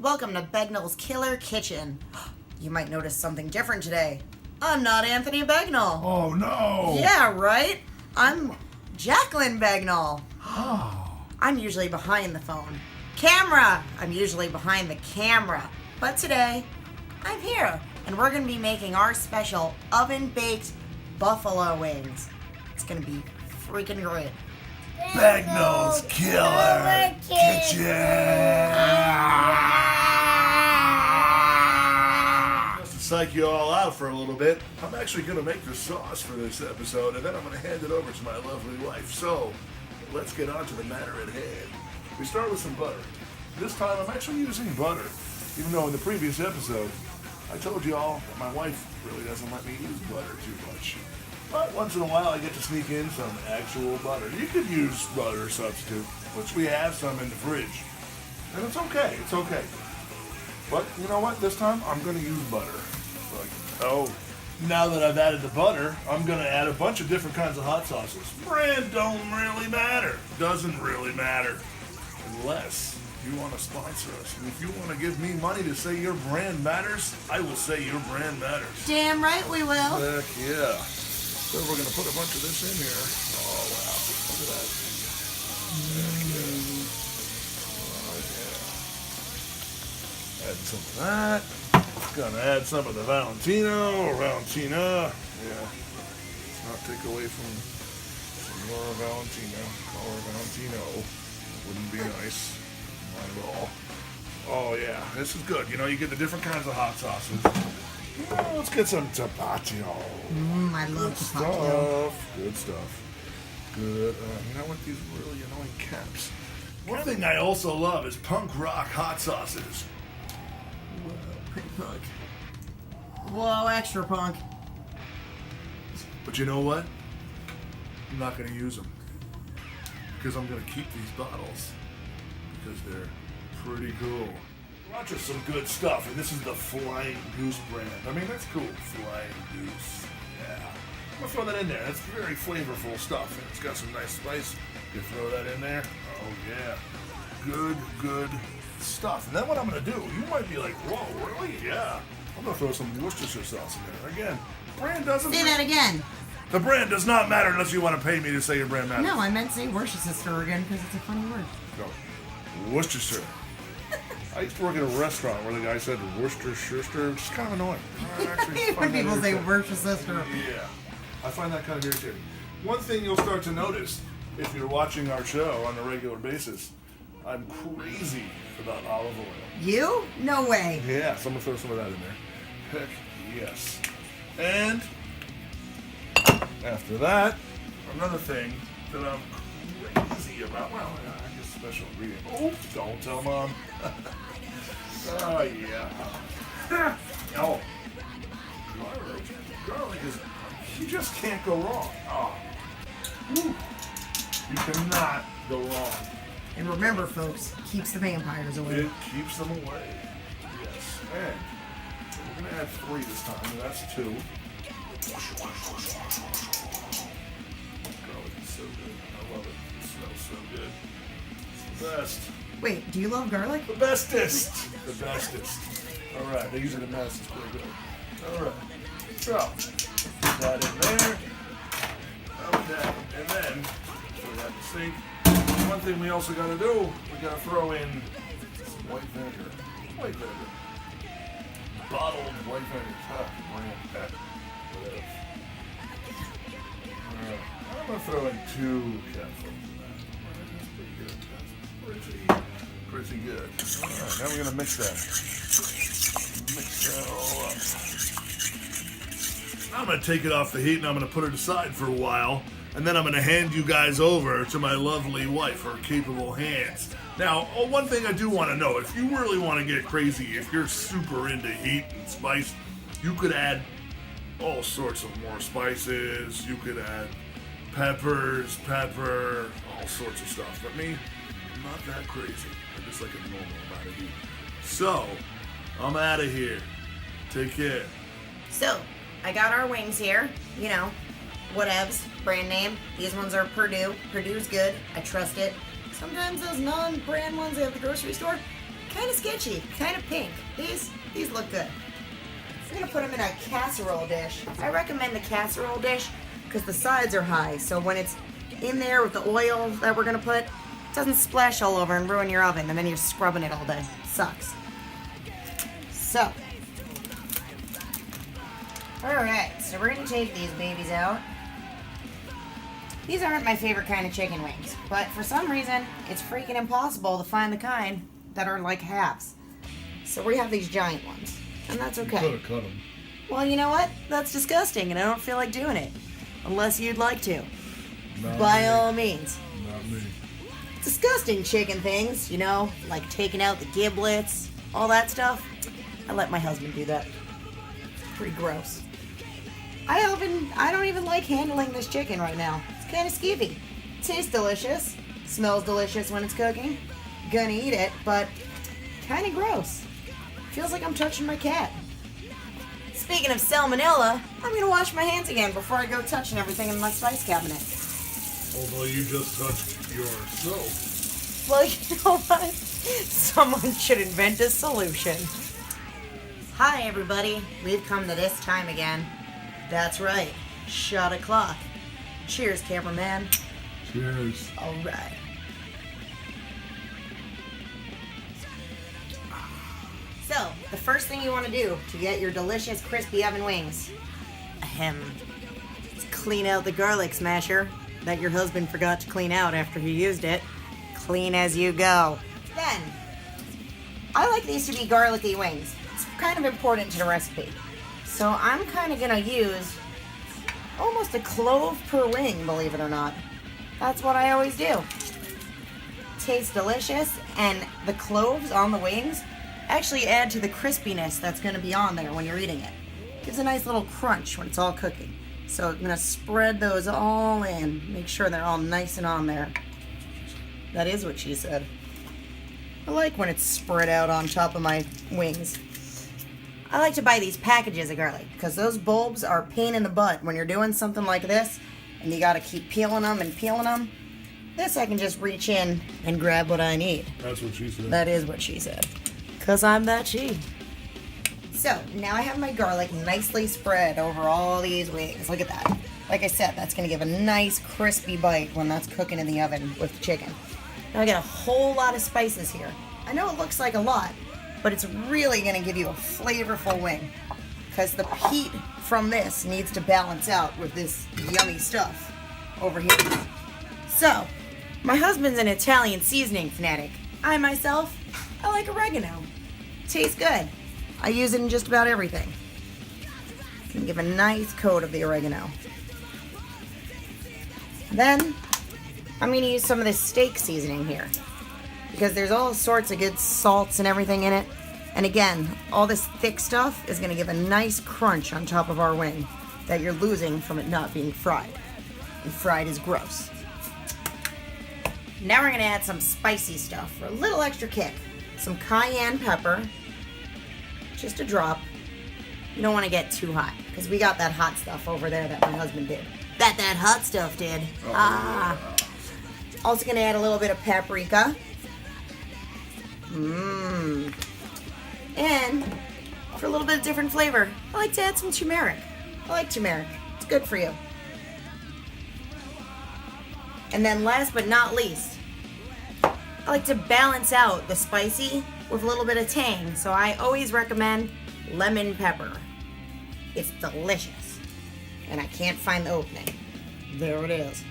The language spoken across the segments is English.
Welcome to Begnal's Killer Kitchen. You might notice something different today. I'm not Anthony Begnal. Oh, no. Yeah, right? I'm Jacqueline Begnal. Oh. I'm usually behind the phone. Camera! I'm usually behind the camera. But today, I'm here, and we're going to be making our special oven-baked buffalo wings. It's going to be freaking great. Begnal's Killer Kitchen. Just to psych you all out for a little bit, I'm actually going to make the sauce for this episode, and then I'm going to hand it over to my lovely wife. So, let's get on to the matter at hand. We start with some butter. This time, I'm actually using butter, even though in the previous episode, I told you all that my wife really doesn't let me use butter too much. But once in a while, I get to sneak in some actual butter. You could use butter substitute, which we have some in the fridge. And it's okay, it's okay. But you know what? This time, I'm going to use butter. Now that I've added the butter, I'm going to add a bunch of different kinds of hot sauces. Brand don't really matter. Doesn't really matter. Unless you want to sponsor us. And if you want to give me money to say your brand matters, I will say your brand matters. Damn right we will. Heck yeah. So we're going to put a bunch of this in here. Oh, wow. Look at that. Heck yeah. Oh, yeah. Add some of that. Gonna add some of the Valentino or Valentina. Yeah. Let's not take away from some more Valentina or Valentino. Wouldn't be nice. Not at all. Oh yeah, this is good. You know, you get the different kinds of hot sauces. Oh, let's get some tapatio. I love Good tapatio. stuff. Good stuff. Good. You know what? These really annoying caps. One thing I also love is punk rock hot sauces. Punk. Whoa, extra punk. But you know what? I'm not going to use them. Because I'm going to keep these bottles. Because they're pretty cool. Not just some good stuff. And this is the Flying Goose brand. I mean, that's cool. Flying Goose. Yeah. I'm going to throw that in there. That's very flavorful stuff. And it's got some nice spice. You throw that in there. Oh, yeah. Good stuff. And then what I'm going to do, you might be like, whoa, really? Yeah. I'm going to throw some Worcestershire sauce in there. Again, brand doesn't... Say that again. The brand does not matter unless you want to pay me to say your brand matters. No, I meant say Worcestershire again because it's a funny word. No. Worcestershire. I used to work at a restaurant where the guy said Worcestershire. It's kind of annoying. When people say Worcestershire. Yeah. I find that kind of irritating. One thing you'll start to notice if you're watching our show on a regular basis, I'm crazy about olive oil. You? No way. Yeah, so I'm going to throw some of that in there. Heck yes. And after that, another thing that I'm crazy about, well, I guess special ingredient. Oh, don't tell Mom. Oh, yeah. Oh. Garlic is, you just can't go wrong. Oh. Woo. You cannot go wrong. And remember, folks, keeps the vampires away. It keeps them away. Yes. And we're going to add 3 this time. That's 2. Garlic is so good. I love it. It smells so good. It's the best. Wait, do you love garlic? The bestest. The bestest. All right. They use it in mass. It's pretty good. All right. So, put that in there. Put that. And then, put that in the sink. One thing we also got to do, we got to throw in some white vinegar. White vinegar. Bottled white vinegar. Brand. Whatever. I'm going to throw in 2 cupfuls of that. That's pretty good. That's pretty good. Alright, now we're going to mix that. Mix that all up. I'm going to take it off the heat and I'm going to put it aside for a while. And then I'm going to hand you guys over to my lovely wife, her capable hands. Now, one thing I do want to know, if you really want to get crazy, if you're super into heat and spice, you could add all sorts of more spices. You could add pepper, all sorts of stuff. But me, I'm not that crazy. I just like a normal amount of heat. So, I'm out of here. Take care. So, I got our wings here. You know, whatevs, brand name. These ones are Purdue. Purdue's good. I trust it. Sometimes those non-brand ones at the grocery store kind of sketchy, kind of pink. These look good. I'm gonna put them in a casserole dish. I recommend the casserole dish because the sides are high, so when it's in there with the oil that we're gonna put, it doesn't splash all over and ruin your oven, and then you're scrubbing it all day. Sucks. So, alright, so we're gonna take these babies out. These aren't my favorite kind of chicken wings, but for some reason, it's freaking impossible to find the kind that are like halves. So we have these giant ones, and that's okay. You could have cut them. Well, you know what? That's disgusting, and I don't feel like doing it. Unless you'd like to. Not By me. all means. Not me. Disgusting chicken things, you know, like taking out the giblets, all that stuff. I let my husband do that. Pretty gross. I don't even like handling this chicken right now. It's kind of skeevy. Tastes delicious. Smells delicious when it's cooking. Gonna eat it, but kind of gross. Feels like I'm touching my cat. Speaking of salmonella, I'm gonna wash my hands again before I go touching everything in my spice cabinet. Although you just touched yourself. Well, you know what? Someone should invent a solution. Hi, everybody. We've come to this time again. That's right. Shot o'clock. Cheers, cameraman. Cheers. All right. So, the first thing you want to do to get your delicious crispy oven wings, is clean out the garlic smasher that your husband forgot to clean out after he used it. Clean as you go. Then, I like these to be garlicky wings. It's kind of important to the recipe. So I'm kind of going to use almost a clove per wing, believe it or not. That's what I always do. Tastes delicious, and the cloves on the wings actually add to the crispiness that's going to be on there when you're eating it. Gives a nice little crunch when it's all cooking. So I'm going to spread those all in. Make sure they're all nice and on there. That is what she said. I like when it's spread out on top of my wings. I like to buy these packages of garlic because those bulbs are a pain in the butt when you're doing something like this and you got to keep peeling them and peeling them. This I can just reach in and grab what I need. That's what she said. That is what she said. Because I'm that she. So, now I have my garlic nicely spread over all these wings. Look at that. Like I said, that's going to give a nice crispy bite when that's cooking in the oven with the chicken. Now I got a whole lot of spices here. I know it looks like a lot, but it's really going to give you a flavorful wing. Because the heat from this needs to balance out with this yummy stuff over here. So, my husband's an Italian seasoning fanatic. I myself, I like oregano. Tastes good. I use it in just about everything. Can give a nice coat of the oregano. Then, I'm going to use some of this steak seasoning here. Because there's all sorts of good salts and everything in it. And again, all this thick stuff is going to give a nice crunch on top of our wing that you're losing from it not being fried. And fried is gross. Now we're going to add some spicy stuff for a little extra kick. Some cayenne pepper. Just a drop. You don't want to get too hot because we got that hot stuff over there that my husband did. That hot stuff did. Also going to add a little bit of paprika. And for a little bit of different flavor, I like to add some turmeric. I like turmeric. It's good for you. And then last but not least, I like to balance out the spicy with a little bit of tang. So I always recommend lemon pepper. It's delicious. And I can't find the opening. There it is.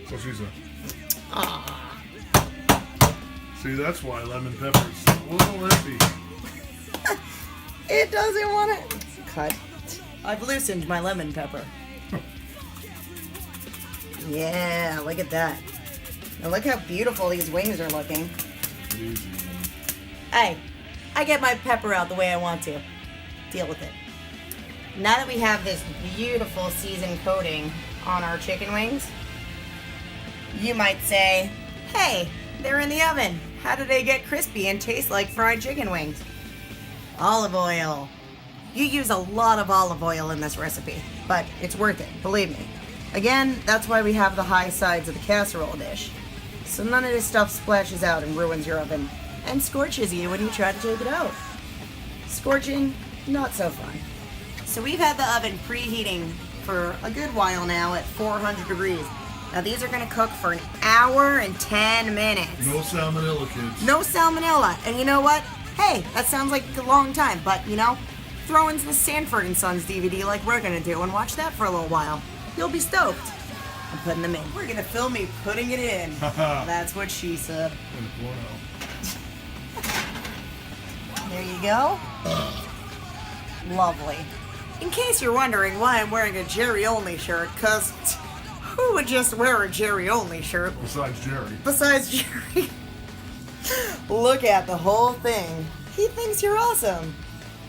So she said. Ah. See, that's why lemon pepper's a little empty. It doesn't want to cut. I've loosened my lemon pepper. Yeah, look at that. And look how beautiful these wings are looking. Easy. Hey, I get my pepper out the way I want to. Deal with it. Now that we have this beautiful seasoned coating on our chicken wings, you might say, hey, they're in the oven. How do they get crispy and taste like fried chicken wings? Olive oil. You use a lot of olive oil in this recipe, but it's worth it, believe me. Again, that's why we have the high sides of the casserole dish. So none of this stuff splashes out and ruins your oven and scorches you when you try to take it out. Scorching, not so fun. So we've had the oven preheating for a good while now at 400 degrees. Now these are gonna cook for an hour and 10 minutes. No salmonella, kids. No salmonella. And you know what? Hey, that sounds like a long time, but you know, throw in the Sanford and Sons DVD like we're gonna do and watch that for a little while. You'll be stoked. I'm putting them in. We're gonna film me putting it in. That's what she said. There you go. Lovely. In case you're wondering why I'm wearing a Jerry-only shirt, because who would just wear a Jerry-only shirt? Besides Jerry. Look at the whole thing. He thinks you're awesome.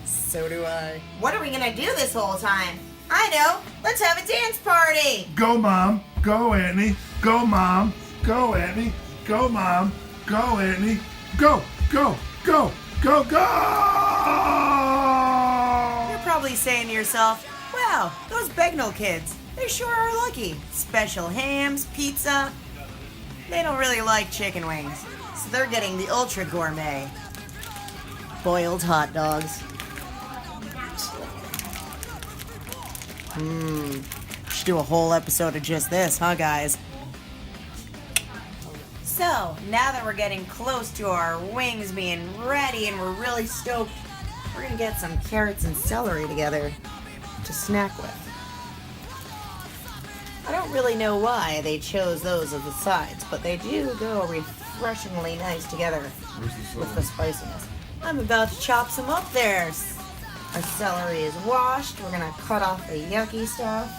So do I. What are we gonna do this whole time? I know. Let's have a dance party. Go, Mom. Go, Annie. Go, Mom. Go, Annie. Go, Mom. Go, Annie. Go, go, go, go, go! You're probably saying to yourself, wow, those Begnal kids, they sure are lucky. Special hams, pizza. They don't really like chicken wings, so they're getting the ultra gourmet boiled hot dogs. Should do a whole episode of just this, huh, guys? So, now that we're getting close to our wings being ready and we're really stoked, we're gonna get some carrots and celery together to snack with. I don't really know why they chose those as the sides, but they do go refreshingly nice together with the spiciness. I'm about to chop some up there. Our celery is washed. We're gonna cut off the yucky stuff.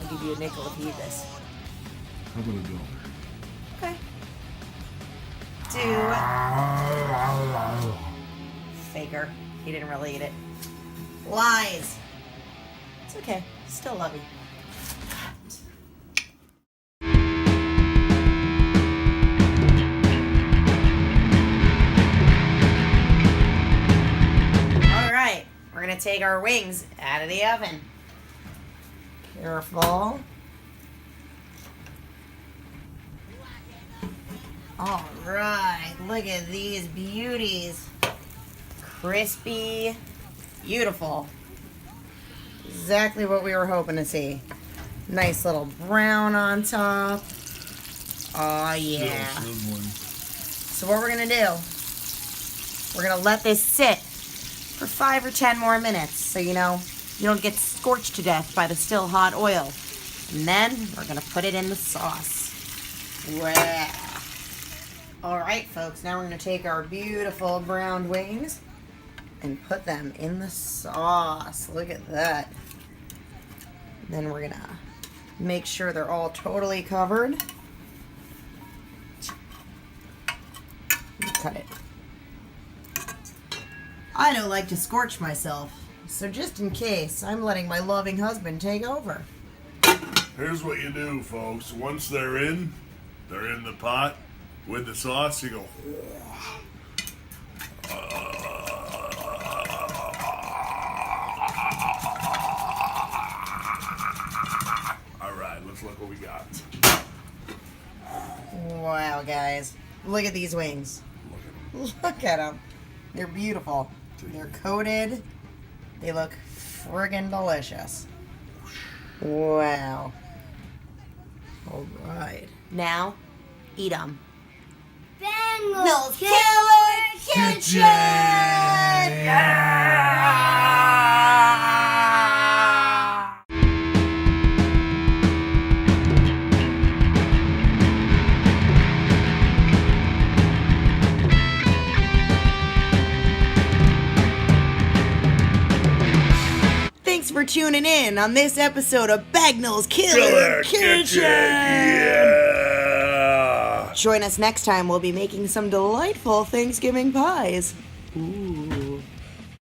I'll give you a nickel if you eat this. I'm gonna go. Okay. Faker. He didn't really eat it. Lies. It's okay. Still love you. Alright, we're gonna take our wings out of the oven. Careful. Alright, look at these beauties. Crispy, beautiful. Exactly what we were hoping to see. Nice little brown on top. Oh yeah. So what we're gonna do, we're gonna let this sit for 5 or 10 more minutes so you know you don't get scorched to death by the still hot oil. And then we're gonna put it in the sauce. Wow. Alright folks, now we're gonna take our beautiful browned wings and put them in the sauce. Look at that. Then we're gonna make sure they're all totally covered. Cut it. I don't like to scorch myself, so just in case, I'm letting my loving husband take over. Here's what you do, folks. Once they're in the pot with the sauce, you go. Let's look what we got. Wow, guys. Look at these wings. Look at them. They're beautiful. They're coated. They look friggin' delicious. Wow. Alright. Now, eat them. Begnal's Killer Kitchen! Yeah! Thanks for tuning in on this episode of Begnal's Killer Kitchen! Yeah! Join us next time. We'll be making some delightful Thanksgiving pies. Ooh.